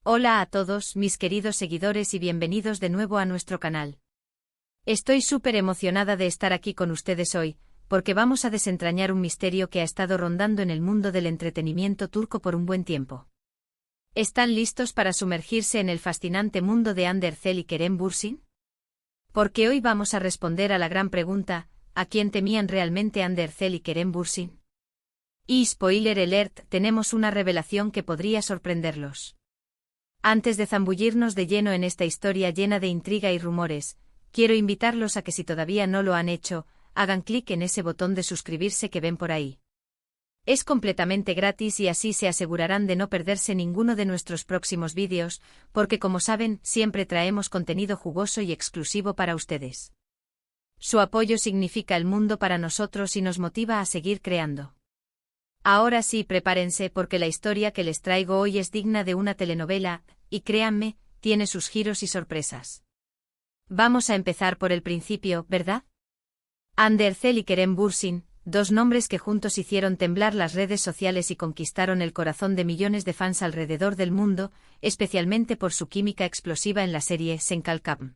Hola a todos, mis queridos seguidores y bienvenidos de nuevo a nuestro canal. Estoy súper emocionada de estar aquí con ustedes hoy, porque vamos a desentrañar un misterio que ha estado rondando en el mundo del entretenimiento turco por un buen tiempo. ¿Están listos para sumergirse en el fascinante mundo de Hande Erçel y Kerem Bürsin? Porque hoy vamos a responder a la gran pregunta, ¿a quién temían realmente Hande Erçel y Kerem Bürsin? Y spoiler alert, tenemos una revelación que podría sorprenderlos. Antes de zambullirnos de lleno en esta historia llena de intriga y rumores, quiero invitarlos a que si todavía no lo han hecho, hagan clic en ese botón de suscribirse que ven por ahí. Es completamente gratis y así se asegurarán de no perderse ninguno de nuestros próximos vídeos, porque como saben, siempre traemos contenido jugoso y exclusivo para ustedes. Su apoyo significa el mundo para nosotros y nos motiva a seguir creando. Ahora sí, prepárense porque la historia que les traigo hoy es digna de una telenovela, y créanme, tiene sus giros y sorpresas. Vamos a empezar por el principio, ¿verdad? Hande Erçel y Kerem Bürsin, dos nombres que juntos hicieron temblar las redes sociales y conquistaron el corazón de millones de fans alrededor del mundo, especialmente por su química explosiva en la serie Sen Kalkam.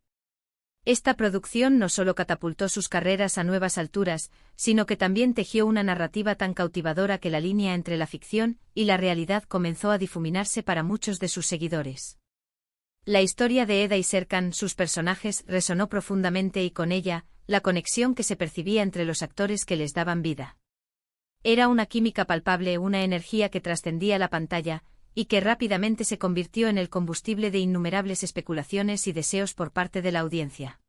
Esta producción no solo catapultó sus carreras a nuevas alturas, sino que también tejió una narrativa tan cautivadora que la línea entre la ficción y la realidad comenzó a difuminarse para muchos de sus seguidores. La historia de Eda y Serkan, sus personajes, resonó profundamente y con ella, la conexión que se percibía entre los actores que les daban vida. Era una química palpable, una energía que trascendía la pantalla, y que rápidamente se convirtió en el combustible de innumerables especulaciones y deseos por parte de la audiencia.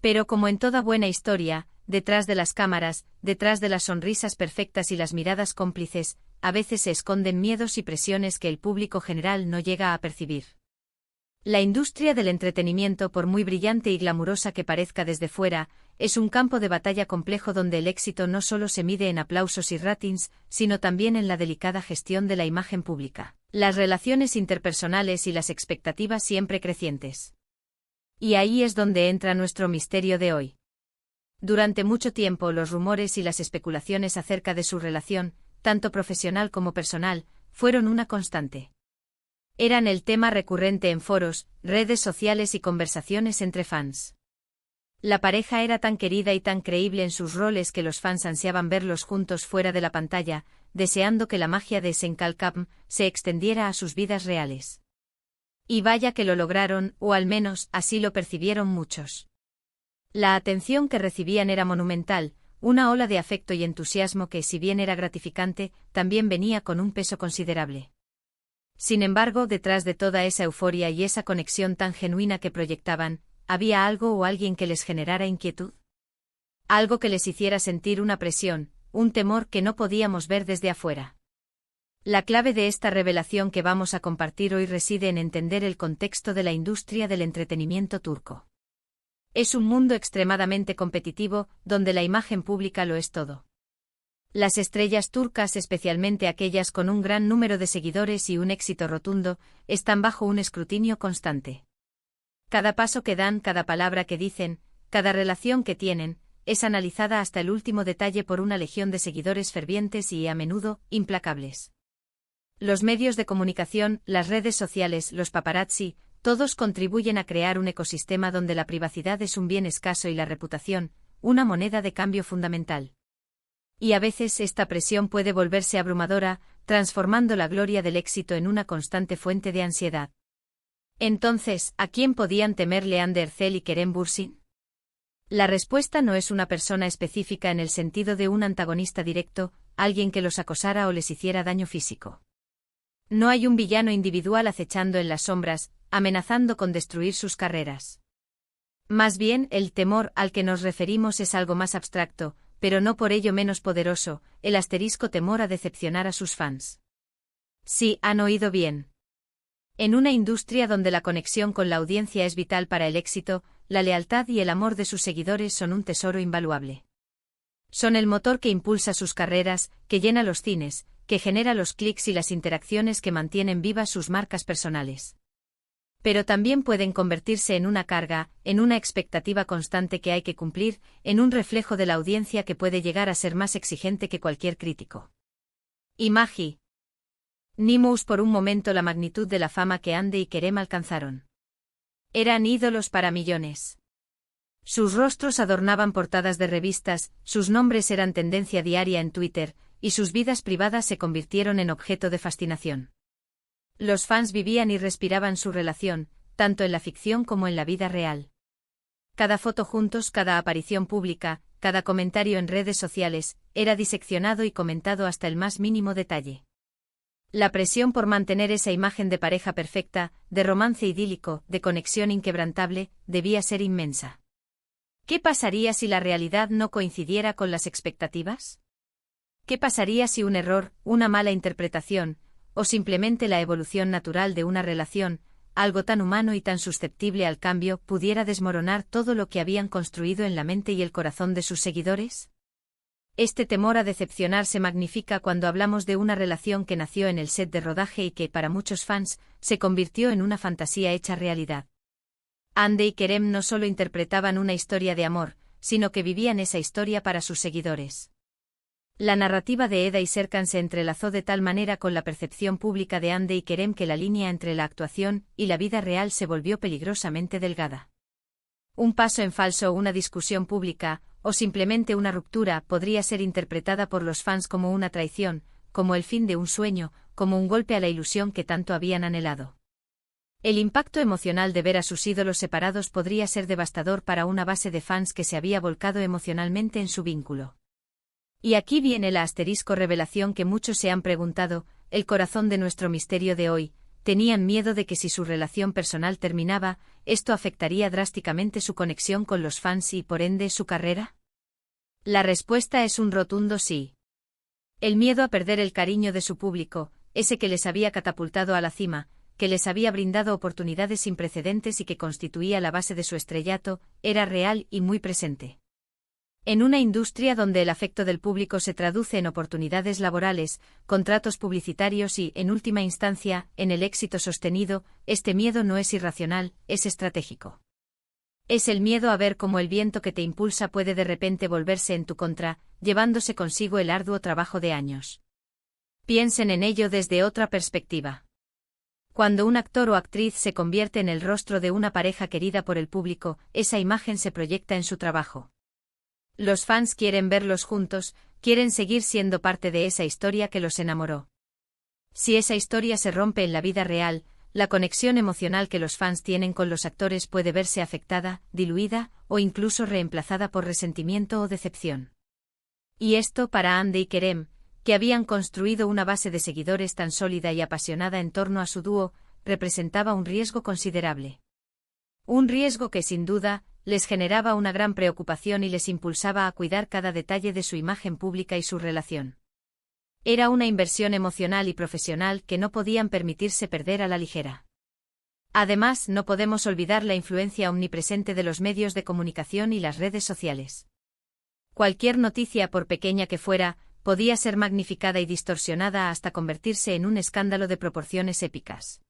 Pero como en toda buena historia, detrás de las cámaras, detrás de las sonrisas perfectas y las miradas cómplices, a veces se esconden miedos y presiones que el público general no llega a percibir. La industria del entretenimiento, por muy brillante y glamurosa que parezca desde fuera, es un campo de batalla complejo donde el éxito no solo se mide en aplausos y ratings, sino también en la delicada gestión de la imagen pública, las relaciones interpersonales y las expectativas siempre crecientes. Y ahí es donde entra nuestro misterio de hoy. Durante mucho tiempo los rumores y las especulaciones acerca de su relación, tanto profesional como personal, fueron una constante. Eran el tema recurrente en foros, redes sociales y conversaciones entre fans. La pareja era tan querida y tan creíble en sus roles que los fans ansiaban verlos juntos fuera de la pantalla, deseando que la magia de Sen Kalkam se extendiera a sus vidas reales. Y vaya que lo lograron, o al menos así lo percibieron muchos. La atención que recibían era monumental, una ola de afecto y entusiasmo que, si bien era gratificante, también venía con un peso considerable. Sin embargo, detrás de toda esa euforia y esa conexión tan genuina que proyectaban, ¿había algo o alguien que les generara inquietud? Algo que les hiciera sentir una presión, un temor que no podíamos ver desde afuera. La clave de esta revelación que vamos a compartir hoy reside en entender el contexto de la industria del entretenimiento turco. Es un mundo extremadamente competitivo, donde la imagen pública lo es todo. Las estrellas turcas, especialmente aquellas con un gran número de seguidores y un éxito rotundo, están bajo un escrutinio constante. Cada paso que dan, cada palabra que dicen, cada relación que tienen, es analizada hasta el último detalle por una legión de seguidores fervientes y, a menudo, implacables. Los medios de comunicación, las redes sociales, los paparazzi, todos contribuyen a crear un ecosistema donde la privacidad es un bien escaso y la reputación, una moneda de cambio fundamental. Y a veces esta presión puede volverse abrumadora, transformando la gloria del éxito en una constante fuente de ansiedad. Entonces, ¿a quién podían temerle Hande Erçel y Kerem Bürsin? La respuesta no es una persona específica en el sentido de un antagonista directo, alguien que los acosara o les hiciera daño físico. No hay un villano individual acechando en las sombras, amenazando con destruir sus carreras. Más bien, el temor al que nos referimos es algo más abstracto, pero no por ello menos poderoso, el asterisco temor a decepcionar a sus fans. Sí, han oído bien. En una industria donde la conexión con la audiencia es vital para el éxito, la lealtad y el amor de sus seguidores son un tesoro invaluable. Son el motor que impulsa sus carreras, que llena los cines, que genera los clics y las interacciones que mantienen vivas sus marcas personales. Pero también pueden convertirse en una carga, en una expectativa constante que hay que cumplir, en un reflejo de la audiencia que puede llegar a ser más exigente que cualquier crítico. Y Maggie. Nimous por un momento la magnitud de la fama que Andy y Kerem alcanzaron. Eran ídolos para millones. Sus rostros adornaban portadas de revistas, sus nombres eran tendencia diaria en Twitter, y sus vidas privadas se convirtieron en objeto de fascinación. Los fans vivían y respiraban su relación, tanto en la ficción como en la vida real. Cada foto juntos, cada aparición pública, cada comentario en redes sociales, era diseccionado y comentado hasta el más mínimo detalle. La presión por mantener esa imagen de pareja perfecta, de romance idílico, de conexión inquebrantable, debía ser inmensa. ¿Qué pasaría si la realidad no coincidiera con las expectativas? ¿Qué pasaría si un error, una mala interpretación, o simplemente la evolución natural de una relación, algo tan humano y tan susceptible al cambio, pudiera desmoronar todo lo que habían construido en la mente y el corazón de sus seguidores? Este temor a decepcionar se magnifica cuando hablamos de una relación que nació en el set de rodaje y que, para muchos fans, se convirtió en una fantasía hecha realidad. Andy y Kerem no solo interpretaban una historia de amor, sino que vivían esa historia para sus seguidores. La narrativa de Eda y Serkan se entrelazó de tal manera con la percepción pública de Andy y Kerem que la línea entre la actuación y la vida real se volvió peligrosamente delgada. Un paso en falso o una discusión pública, o simplemente una ruptura, podría ser interpretada por los fans como una traición, como el fin de un sueño, como un golpe a la ilusión que tanto habían anhelado. El impacto emocional de ver a sus ídolos separados podría ser devastador para una base de fans que se había volcado emocionalmente en su vínculo. Y aquí viene la asterisco revelación que muchos se han preguntado: el corazón de nuestro misterio de hoy. ¿Tenían miedo de que si su relación personal terminaba, esto afectaría drásticamente su conexión con los fans y, por ende, su carrera? La respuesta es un rotundo sí. El miedo a perder el cariño de su público, ese que les había catapultado a la cima, que les había brindado oportunidades sin precedentes y que constituía la base de su estrellato, era real y muy presente. En una industria donde el afecto del público se traduce en oportunidades laborales, contratos publicitarios y, en última instancia, en el éxito sostenido, este miedo no es irracional, es estratégico. Es el miedo a ver cómo el viento que te impulsa puede de repente volverse en tu contra, llevándose consigo el arduo trabajo de años. Piensen en ello desde otra perspectiva. Cuando un actor o actriz se convierte en el rostro de una pareja querida por el público, esa imagen se proyecta en su trabajo. Los fans quieren verlos juntos, quieren seguir siendo parte de esa historia que los enamoró. Si esa historia se rompe en la vida real, la conexión emocional que los fans tienen con los actores puede verse afectada, diluida, o incluso reemplazada por resentimiento o decepción. Y esto, para Andy y Kerem, que habían construido una base de seguidores tan sólida y apasionada en torno a su dúo, representaba un riesgo considerable. Un riesgo que, sin duda, les generaba una gran preocupación y les impulsaba a cuidar cada detalle de su imagen pública y su relación. Era una inversión emocional y profesional que no podían permitirse perder a la ligera. Además, no podemos olvidar la influencia omnipresente de los medios de comunicación y las redes sociales. Cualquier noticia, por pequeña que fuera, podía ser magnificada y distorsionada hasta convertirse en un escándalo de proporciones épicas.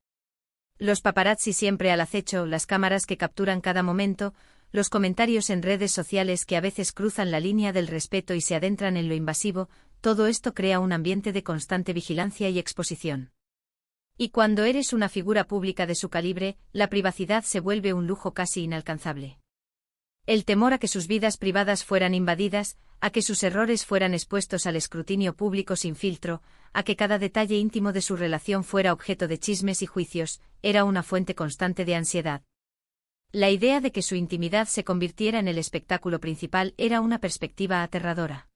Los paparazzi siempre al acecho, las cámaras que capturan cada momento, los comentarios en redes sociales que a veces cruzan la línea del respeto y se adentran en lo invasivo, todo esto crea un ambiente de constante vigilancia y exposición. Y cuando eres una figura pública de su calibre, la privacidad se vuelve un lujo casi inalcanzable. El temor a que sus vidas privadas fueran invadidas, a que sus errores fueran expuestos al escrutinio público sin filtro, a que cada detalle íntimo de su relación fuera objeto de chismes y juicios, era una fuente constante de ansiedad. La idea de que su intimidad se convirtiera en el espectáculo principal era una perspectiva aterradora.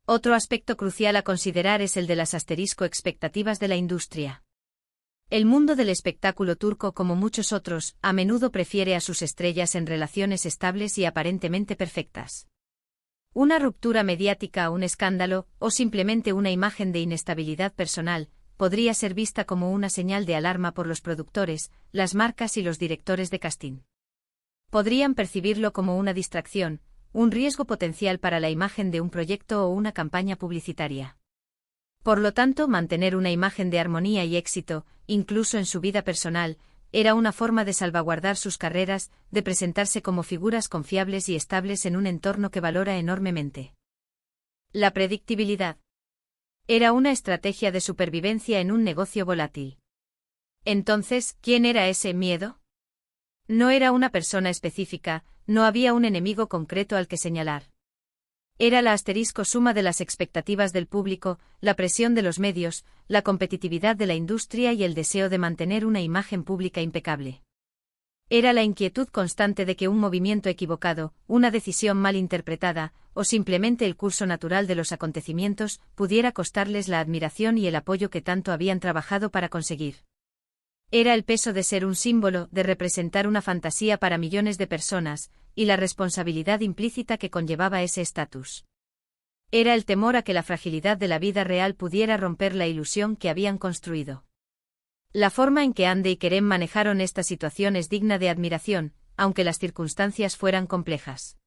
Otro aspecto crucial a considerar es el de las expectativas de la industria. El mundo del espectáculo turco, como muchos otros, a menudo prefiere a sus estrellas en relaciones estables y aparentemente perfectas. Una ruptura mediática, un escándalo, o simplemente una imagen de inestabilidad personal, podría ser vista como una señal de alarma por los productores, las marcas y los directores de casting. Podrían percibirlo como una distracción, un riesgo potencial para la imagen de un proyecto o una campaña publicitaria. Por lo tanto, mantener una imagen de armonía y éxito, incluso en su vida personal, era una forma de salvaguardar sus carreras, de presentarse como figuras confiables y estables en un entorno que valora enormemente la predictibilidad. Era una estrategia de supervivencia en un negocio volátil. Entonces, ¿quién era ese miedo? No era una persona específica, no había un enemigo concreto al que señalar. Era la asterisco suma de las expectativas del público, la presión de los medios, la competitividad de la industria y el deseo de mantener una imagen pública impecable. Era la inquietud constante de que un movimiento equivocado, una decisión mal interpretada, o simplemente el curso natural de los acontecimientos, pudiera costarles la admiración y el apoyo que tanto habían trabajado para conseguir. Era el peso de ser un símbolo, de representar una fantasía para millones de personas, y la responsabilidad implícita que conllevaba ese estatus. Era el temor a que la fragilidad de la vida real pudiera romper la ilusión que habían construido. La forma en que Andy y Kerem manejaron esta situación es digna de admiración, aunque las circunstancias fueran complejas.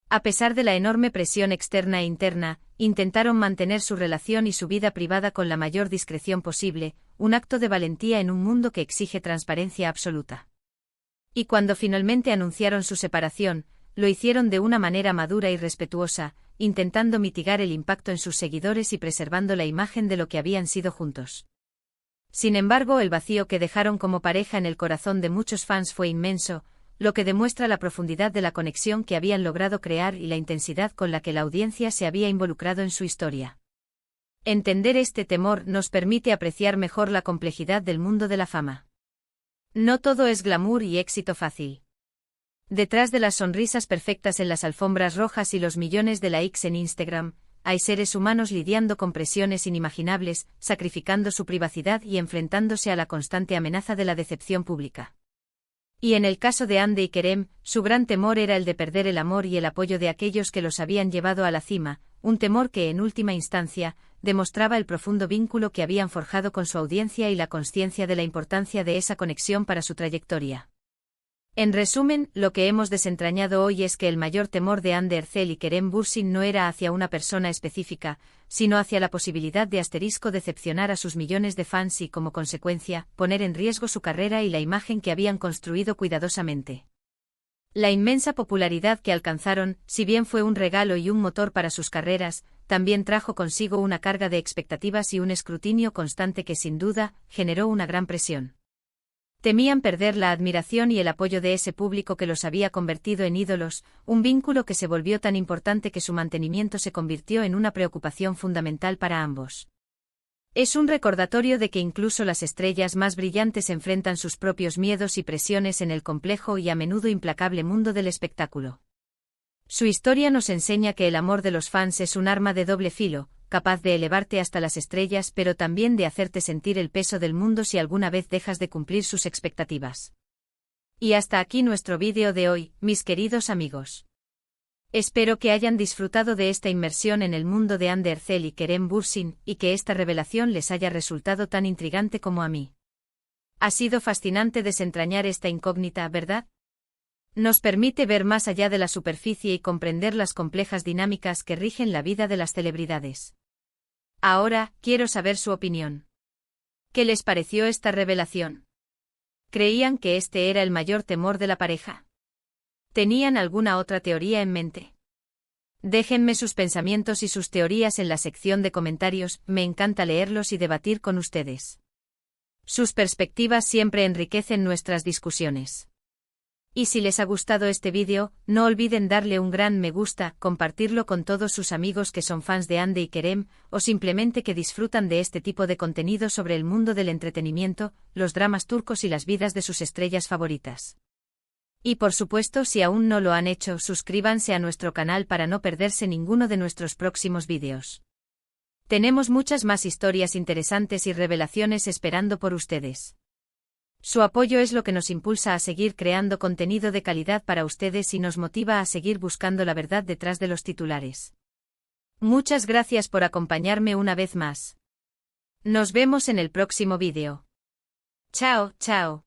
A pesar de la enorme presión externa e interna, intentaron mantener su relación y su vida privada con la mayor discreción posible, un acto de valentía en un mundo que exige transparencia absoluta. Y cuando finalmente anunciaron su separación, lo hicieron de una manera madura y respetuosa, intentando mitigar el impacto en sus seguidores y preservando la imagen de lo que habían sido juntos. Sin embargo, el vacío que dejaron como pareja en el corazón de muchos fans fue inmenso, lo que demuestra la profundidad de la conexión que habían logrado crear y la intensidad con la que la audiencia se había involucrado en su historia. Entender este temor nos permite apreciar mejor la complejidad del mundo de la fama. No todo es glamour y éxito fácil. Detrás de las sonrisas perfectas en las alfombras rojas y los millones de likes en Instagram, hay seres humanos lidiando con presiones inimaginables, sacrificando su privacidad y enfrentándose a la constante amenaza de la decepción pública. Y en el caso de Andy y Kerem, su gran temor era el de perder el amor y el apoyo de aquellos que los habían llevado a la cima, un temor que, en última instancia, demostraba el profundo vínculo que habían forjado con su audiencia y la consciencia de la importancia de esa conexión para su trayectoria. En resumen, lo que hemos desentrañado hoy es que el mayor temor de Ander Ercel y Kerem Bürsin no era hacia una persona específica, sino hacia la posibilidad de decepcionar a sus millones de fans y, como consecuencia, poner en riesgo su carrera y la imagen que habían construido cuidadosamente. La inmensa popularidad que alcanzaron, si bien fue un regalo y un motor para sus carreras, también trajo consigo una carga de expectativas y un escrutinio constante que, sin duda, generó una gran presión. Temían perder la admiración y el apoyo de ese público que los había convertido en ídolos, un vínculo que se volvió tan importante que su mantenimiento se convirtió en una preocupación fundamental para ambos. Es un recordatorio de que incluso las estrellas más brillantes enfrentan sus propios miedos y presiones en el complejo y a menudo implacable mundo del espectáculo. Su historia nos enseña que el amor de los fans es un arma de doble filo, capaz de elevarte hasta las estrellas pero también de hacerte sentir el peso del mundo si alguna vez dejas de cumplir sus expectativas. Y hasta aquí nuestro vídeo de hoy, mis queridos amigos. Espero que hayan disfrutado de esta inmersión en el mundo de Ander Ercel y Kerem Bürsin y que esta revelación les haya resultado tan intrigante como a mí. Ha sido fascinante desentrañar esta incógnita, ¿verdad? Nos permite ver más allá de la superficie y comprender las complejas dinámicas que rigen la vida de las celebridades. Ahora, quiero saber su opinión. ¿Qué les pareció esta revelación? ¿Creían que este era el mayor temor de la pareja? ¿Tenían alguna otra teoría en mente? Déjenme sus pensamientos y sus teorías en la sección de comentarios, me encanta leerlos y debatir con ustedes. Sus perspectivas siempre enriquecen nuestras discusiones. Y si les ha gustado este vídeo, no olviden darle un gran me gusta, compartirlo con todos sus amigos que son fans de Andy y Kerem, o simplemente que disfrutan de este tipo de contenido sobre el mundo del entretenimiento, los dramas turcos y las vidas de sus estrellas favoritas. Y por supuesto, si aún no lo han hecho, suscríbanse a nuestro canal para no perderse ninguno de nuestros próximos vídeos. Tenemos muchas más historias interesantes y revelaciones esperando por ustedes. Su apoyo es lo que nos impulsa a seguir creando contenido de calidad para ustedes y nos motiva a seguir buscando la verdad detrás de los titulares. Muchas gracias por acompañarme una vez más. Nos vemos en el próximo vídeo. Chao, chao.